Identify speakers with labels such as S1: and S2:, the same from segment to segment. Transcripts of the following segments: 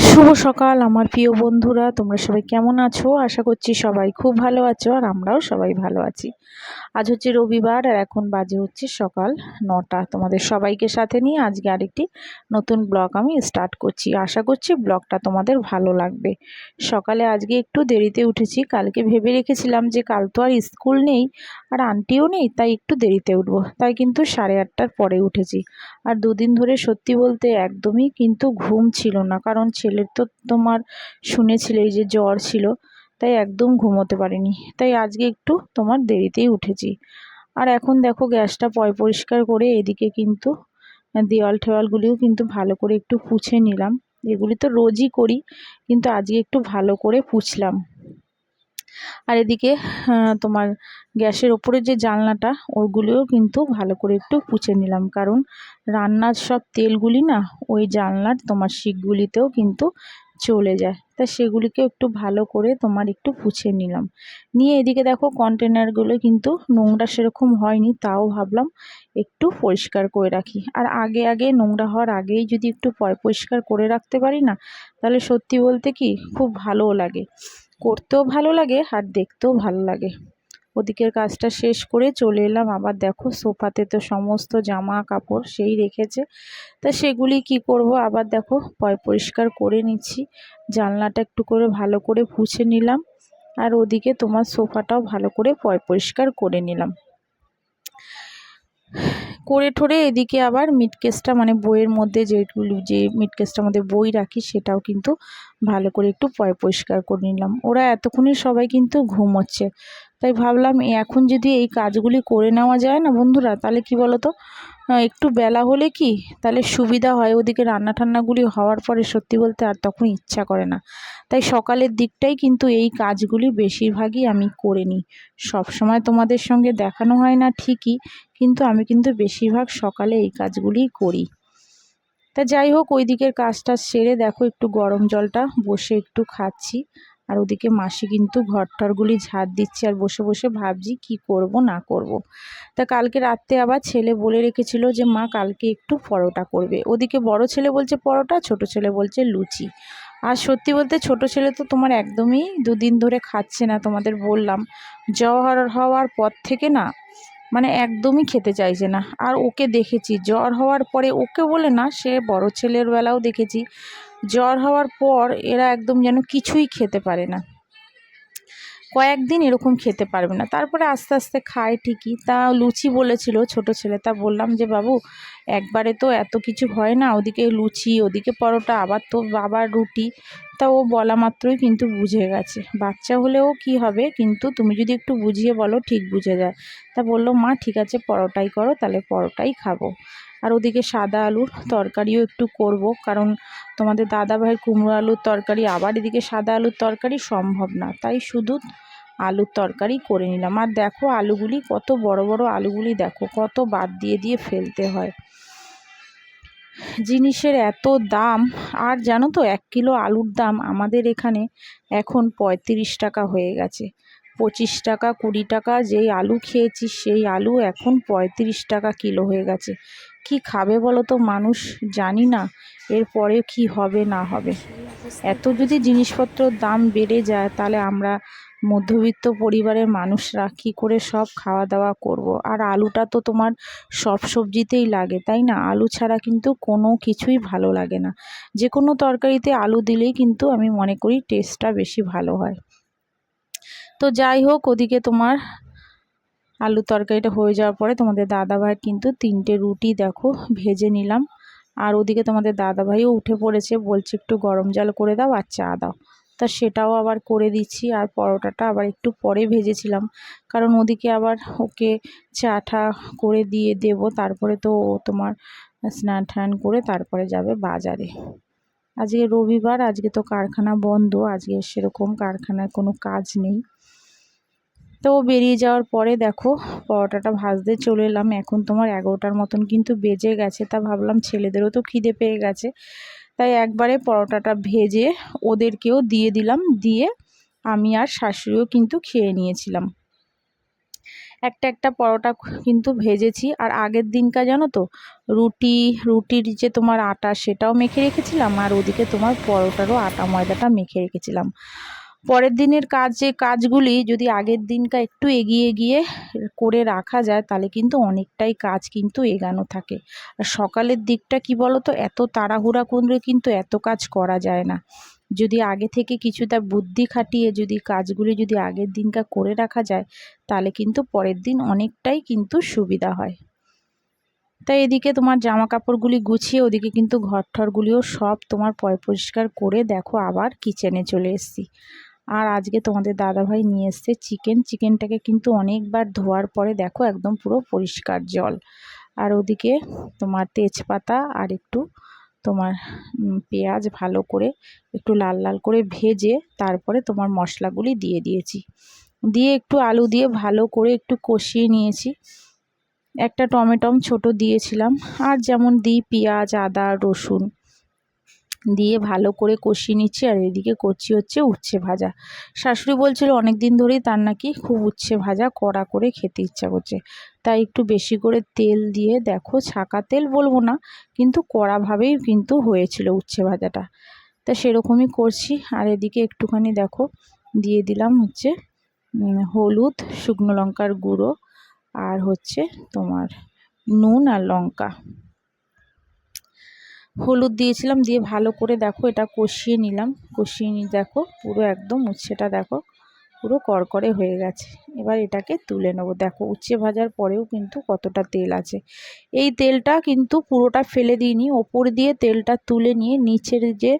S1: শুভ সকাল আমার প্রিয় বন্ধুরা, তোমরা সবাই কেমন আছো? আশা করছি সবাই খুব ভালো আছো, আর আমরাও সবাই ভালো আছি। আজ হচ্ছে রবিবার, আর এখন বাজে হচ্ছে সকাল 9টা। তোমাদের সবাইকে সাথে নিয়ে আজকে আরেকটি নতুন ব্লগ আমি স্টার্ট করছি। আশা করছি ব্লগটা তোমাদের ভালো লাগবে। সকালে আজকে একটু দেরিতে উঠেছি। কালকে ভেবে রেখেছিলাম যে কাল তো আর স্কুল নেই আর আন্টিও নেই, তাই একটু দেরিতে উঠবো, তাই কিন্তু 8:30টার পরে উঠেছি। আর দুদিন ধরে সত্যি বলতে একদমই কিন্তু ঘুম ছিল না, কারণ ছেলের তো তোমার শুনেছিলেই যে জ্বর ছিল, তাই একদম ঘুমোতে পারিনি। তাই আজকে একটু তোমার দেরিতেই উঠেছি। আর এখন দেখো গ্যাসটা পরিষ্কার করে এদিকে কিন্তু দেওয়াল ঠেওয়ালগুলিও কিন্তু ভালো করে একটু পুছে নিলাম। এগুলি তো রোজই করি, কিন্তু আজকে একটু ভালো করে পুছলাম। আর এদিকে তোমার গ্যাসের ওপরে যে জানলাটা, ওগুলিও কিন্তু ভালো করে একটু পুছে নিলাম, কারণ রান্নার সব তেলগুলি না ওই জানলার তোমার শিকগুলিতেও কিন্তু চলে যায়, তা সেগুলিকে একটু ভালো করে তোমার একটু পুছে নিলাম। নিয়ে এদিকে দেখো কন্টেনারগুলো কিন্তু নোংরা সেরকম হয়নি, তাও ভাবলাম একটু পরিষ্কার করে রাখি। আর আগে আগে নোংরা হওয়ার আগেই যদি একটু পরিষ্কার করে রাখতে পারি না, তাহলে সত্যি বলতে কি খুব ভালোও লাগে, করতেও ভালো লাগে আর দেখতেও ভালো লাগে। ওদিকের কাজটা শেষ করে চলে এলাম। আবার দেখো সোফাতে তো সমস্ত জামা কাপড় সেই রেখেছে, তা সেগুলি কি করব, আবার দেখো পরিষ্কার করে নিচ্ছি। জানলাটা একটু করে ভালো করে পুছে নিলাম, আর ওদিকে তোমার সোফাটাও ভালো করে পরিষ্কার করে নিলাম। করে ঠোরে এদিকে আবার মিটকেসটা মানে বইয়ের মধ্যে যে মিটকেসটার মধ্যে বই রাখি, সেটাও কিন্তু ভালো করে একটু পরিষ্কার করে নিলাম। ওরা এতক্ষণে সবাই কিন্তু ঘুমোচ্ছে, তাই ভাবলাম এখন যদি এই কাজগুলি করে নেওয়া যায় না বন্ধুরা, তাহলে কি বলো তো, একটু বেলা হলে কি তাহলে সুবিধা হয়। ওদিকে রান্না ঠান্নাগুলি হওয়ার পরে সত্যি বলতে আর তখন ইচ্ছা করে না, তাই সকালের দিকটাই কিন্তু এই কাজগুলি বেশিরভাগই আমি করে নিই। সবসময় তোমাদের সঙ্গে দেখানো হয় না ঠিকই, কিন্তু আমি কিন্তু বেশিরভাগ সকালে এই কাজগুলিই করি। তা যাই হোক, ওই দিকের কাজটা সেরে দেখো একটু গরম জলটা বসে একটু খাচ্ছি, আর ওদিকে মাসি কিন্তু ঘরটরগুলি ঝাড় দিচ্ছে, আর বসে বসে ভাবছি কি করব না করব। তা কালকে রাত্রে আবার ছেলে বলে রেখেছিল যে মা কালকে একটু পরোটা করবে। ওদিকে বড় ছেলে বলছে পরোটা, ছোট ছেলে বলছে লুচি। আর সত্যি বলতে ছোট ছেলে তো তোমার একদমই দুদিন ধরে খাচ্ছে না, তোমাদের বললাম জ্বর হওয়ার পর থেকে না মানে একদমই খেতে চাইছে না। আর ওকে দেখেছি জ্বর হওয়ার পরে, ওকে বলে না, সে বড় ছেলের বেলাও দেখেছি জ্বর হওয়ার পর এরা একদম যেন কিছুই খেতে পারে না, কয়েকদিন এরকম খেতে পারবে না, তারপরে আস্তে আস্তে খায় ঠিকই। তা লুচি বলেছিল ছোট ছেলে, তা বললাম যে বাবু একবারে তো এত কিছু হয় না, ওদিকে লুচি ওদিকে পরোটা আবার তো বাবার রুটি। তা ও বলা মাত্রই কিন্তু বুঝে গেছে, বাচ্চা হলেও কি হবে, কিন্তু তুমি যদি একটু বুঝিয়ে বলো ঠিক বুঝে যায়। তা বললো মা ঠিক আছে পরোটাই করো, তাহলে পরোটাই খাবো। আর ওদিকে সাদা আলুর তরকারিও একটু করব, কারণ তোমাদের দাদা ভাইয়ের কুমড়ো আলুর তরকারি, আবার এদিকে সাদা আলুর তরকারি সম্ভব না, তাই শুধু আলুর তরকারি করে নিলাম। আর দেখো আলুগুলি কত বড় বড় আলুগুলি, দেখো কত বাদ দিয়ে দিয়ে ফেলতে হয়, জিনিসের এত দাম। আর জানো তো 1 কিলো আলুর দাম আমাদের এখানে এখন 35 টাকা হয়ে গেছে। 25 টাকা 20 টাকা যেই আলু খেয়েছি সেই আলু এখন 35 টাকা কিলো হয়ে গেছে। কি খাবে বলো তো মানুষ, জানি না এরপরে কি হবে না হবে। এত যদি জিনিসপত্রের দাম বেড়ে যায়, তাহলে আমরা মধ্যবিত্ত পরিবারের মানুষরা কী করে সব খাওয়া দাওয়া করব। আর আলুটা তো তোমার সব সবজিতেই লাগে, তাই না? আলু ছাড়া কিন্তু কোনো কিছুই ভালো লাগে না। যে কোনো তরকারিতে আলু দিলেই কিন্তু আমি মনে করি টেস্টটা বেশি ভালো হয়। তো যাই হোক, ওদিকে তোমার আলু তরকারিটা হয়ে যাওয়ার পরে তোমাদের দাদাভাইয়ের কিন্তু 3টে রুটি দেখো ভেজে নিলাম। আর ওদিকে তোমাদের দাদাভাইও উঠে পড়েছে, বলছে একটু গরম জল করে দাও আর চা দাও। তা সেটাও আবার করে দিচ্ছি। আর পরোটাটা আবার একটু পরে ভেজেছিলাম, কারণ ওদিকে আবার ওকে চা টা করে দিয়ে দেব, তারপরে তো ও তোমার স্নান টান করে তারপরে যাবে বাজারে। আজকে রবিবার, আজকে তো কারখানা বন্ধ, আজকে সেরকম কারখানায় কোনো কাজ নেই। তো বেরিয়ে যাওয়ার পরে দেখো পরোটাটা ভাজতে চলে এলাম। এখন তোমার 11টার মতন কিন্তু বেজে গেছে, তা ভাবলাম ছেলেদেরও তো খিদে পেয়ে গেছে, তাই একবারে পরোটাটা ভেজে ওদেরকেও দিয়ে দিলাম, দিয়ে আমি আর শাশুড়িও কিন্তু খেয়ে নিয়েছিলাম। একটা পরোটা কিন্তু ভেজেছি। আর আগের দিনকার জানো তো রুটির যে তোমার আটা সেটাও মেখে রেখেছিলাম, আর ওদিকে তোমার পরোটারও আটা ময়দাটা মেখে রেখেছিলাম। পরের দিনের কাজগুলি যদি আগের দিনকা একটু এগিয়ে গিয়ে করে রাখা যায় তাহলে কিন্তু অনেকটাই কাজ কিন্তু এগানো থাকে। আর সকালের দিকটা কি বলো তো, এত তাড়াহুড়া করলে কিন্তু এত কাজ করা যায় না। যদি আগে থেকে কিছুটা বুদ্ধি খাটিয়ে যদি কাজগুলি যদি আগের দিনকা করে রাখা যায় তাহলে কিন্তু পরের দিন অনেকটাই কিন্তু সুবিধা হয়। তাই এদিকে তোমার জামা কাপড়গুলি গুছিয়ে ওদিকে কিন্তু ঘরঠরগুলিও সব তোমার পরিষ্কার করে দেখো আবার কিচেনে চলে এসেছি। আর আজকে তোমাদের দাদাভাই নিয়ে এসছে চিকেনটাকে কিন্তু অনেকবার ধোয়ার পরে দেখো একদম পুরো পরিষ্কার জল। আর ওদিকে তোমার তেজপাতা আর একটু তোমার পেঁয়াজ ভালো করে একটু লাল লাল করে ভেজে তারপরে তোমার মশলাগুলি দিয়ে দিয়েছি, দিয়ে একটু আলু দিয়ে ভালো করে একটু কষিয়ে নিয়েছি। একটা টমেটো ছোট দিয়েছিলাম, আর যেমন দিই পেঁয়াজ আদা রসুন দিয়ে ভালো করে কষিয়ে নিচ্ছি। আর এদিকে করছি হচ্ছে উচ্ছে ভাজা। শাশুড়ি বলছিল অনেক দিন ধরেই তার নাকি খুব উচ্ছে ভাজা কড়া করে খেতে ইচ্ছা করছে, তাই একটু বেশি করে তেল দিয়ে দেখো, ছাকা তেল বলবো না কিন্তু কড়াভাবেই কিন্তু হয়েছিল উচ্ছে ভাজাটা, তা সেরকমই করছি। আর এদিকে একটুখানি দেখো দিয়ে দিলাম হচ্ছে হলুদ, শুকনো লঙ্কার গুঁড়ো, আর হচ্ছে তোমার নুন আর লঙ্কা, হলুদ দিয়েছিলাম, দিয়ে ভালো করে দেখো এটা কষিয়ে নিলাম। কষিয়ে নিয়ে দেখো পুরো একদম উচ্ছেটা দেখো পুরো করকরে হয়ে গেছে। এবার এটাকে তুলে নেবো। দেখো উচ্ছে ভাজার পরেও কিন্তু কতটা তেল আছে, এই তেলটা কিন্তু পুরোটা ফেলে দিইনি, ওপর দিয়ে তেলটা তুলে নিয়ে নিচের যে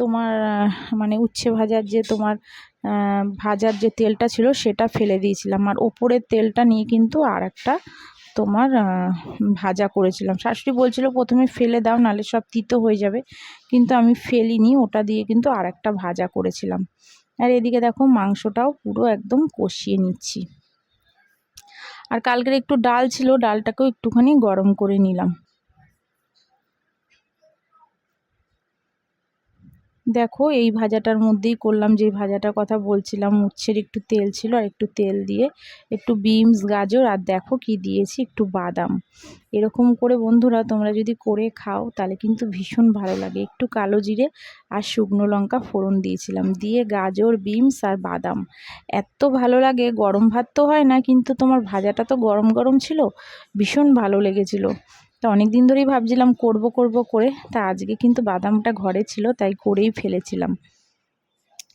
S1: তোমার মানে উচ্ছে ভাজার যে তোমার ভাজার যে তেলটা ছিল সেটা ফেলে দিয়েছিলাম, আর ওপরের তেলটা নিয়ে কিন্তু আর একটা তোমার ভাজা করেছিলাম। শাশুড়ি বলছিল প্রথমে ফেলে দাও নাহলে সব তিতো হয়ে যাবে, কিন্তু আমি ফেলিনি, ওটা দিয়ে কিন্তু আর একটা ভাজা করেছিলাম। আর এদিকে দেখো মাংসটাও পুরো একদম কষিয়ে নিচ্ছি। আর কালকের একটু ডাল ছিল, ডালটাকেও একটুখানি গরম করে নিলাম। দেখো এই ভাজাটার মধ্যেই করলাম, যে ভাজাটার কথা বলছিলাম, উচ্ছের একটু তেল ছিল আর একটু তেল দিয়ে একটু বিনস গাজর আর দেখো কি দিয়েছি একটু বাদাম। এরকম করে বন্ধুরা তোমরা যদি করে খাও তাহলে কিন্তু ভীষণ ভালো লাগে। একটু কালো জিরে আর শুকনো লঙ্কা ফোড়ন দিয়েছিলাম, দিয়ে গাজর বিনস আর বাদাম, এত ভালো লাগে। গরম ভাত তো হয় না, কিন্তু তোমার ভাজাটা তো গরম গরম ছিল, ভীষণ ভালো লেগেছিল। তা অনেক দিন ধরেই ভাবছিলাম করব করে, তা আজকে কিন্তু বাদামটা ঘরে ছিল তাই করেই ফেলেছিলাম।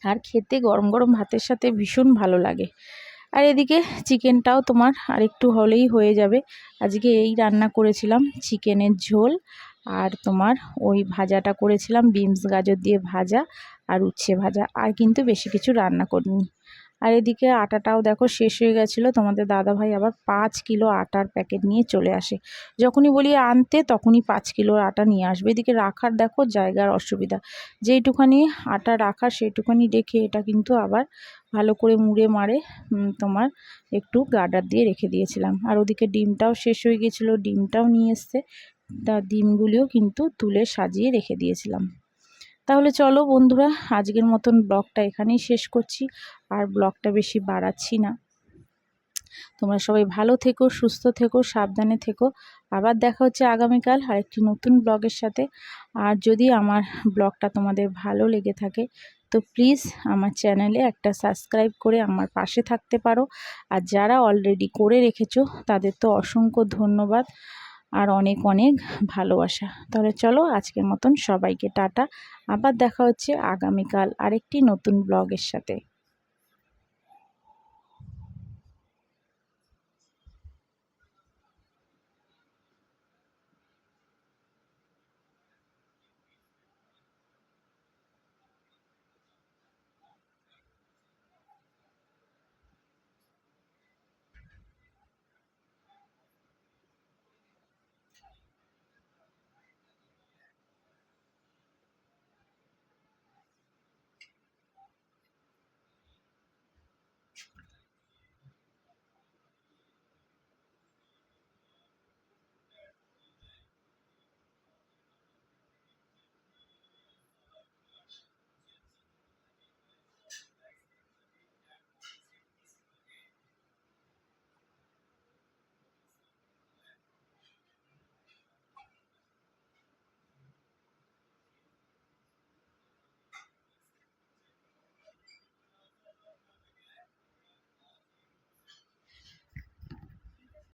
S1: আর খেতে গরম গরম ভাতের সাথে ভীষণ ভালো লাগে। আর এদিকে চিকেনটাও তোমার আর একটু হলেই হয়ে যাবে। আজকে এই রান্না করেছিলাম চিকেনের ঝোল, আর তোমার ওই ভাজাটা করেছিলাম বিনস গাজর দিয়ে ভাজা আর উচ্ছে ভাজা, আর কিন্তু বেশি কিছু রান্না করিনি। আর এদিকে আটাটাও দেখো শেষ হয়ে গেছিলো। তোমাদের দাদাভাই আবার 5 কিলো আটার প্যাকেট নিয়ে চলে আসে, যখনই বলি আনতে তখনই 5 কিলোর আটা নিয়ে আসবে। এদিকে রাখার দেখো জায়গার অসুবিধা, যেইটুখানি আটা রাখার সেইটুখানি রেখে এটা কিন্তু আবার ভালো করে মুড়ে মারে তোমার একটু গার্ডার দিয়ে রেখে দিয়েছিলাম। আর ওদিকে ডিমটাও শেষ হয়ে গেছিলো, ডিমটাও নিয়ে এসছে, তা ডিমগুলিও কিন্তু তুলে সাজিয়ে রেখে দিয়েছিলাম। তাহলে চলো বন্ধুরা, আজকের মতন ব্লগটা এখানেই শেষ করছি, আর ব্লগটা বেশি বাড়াচ্ছি না। তোমরা সবাই ভালো থেকো, সুস্থ থেকো, সাবধানে থেকো। আবার দেখা হচ্ছে আগামীকাল আরেকটি নতুন ব্লগের সাথে। আর যদি আমার ব্লগটা তোমাদের ভালো লেগে থাকে তো প্লিজ আমার চ্যানেলে একটা সাবস্ক্রাইব করে আমার পাশে থাকতে পারো। আর যারা অলরেডি করে রেখেছো তাদের তো অসংখ্য ধন্যবাদ আর অনেক অনেক ভালোবাসা। তাহলে চলো আজকের মতন সবাইকে টাটা, আবার দেখা হচ্ছে আগামীকাল আরেকটি নতুন ব্লগের সাথে।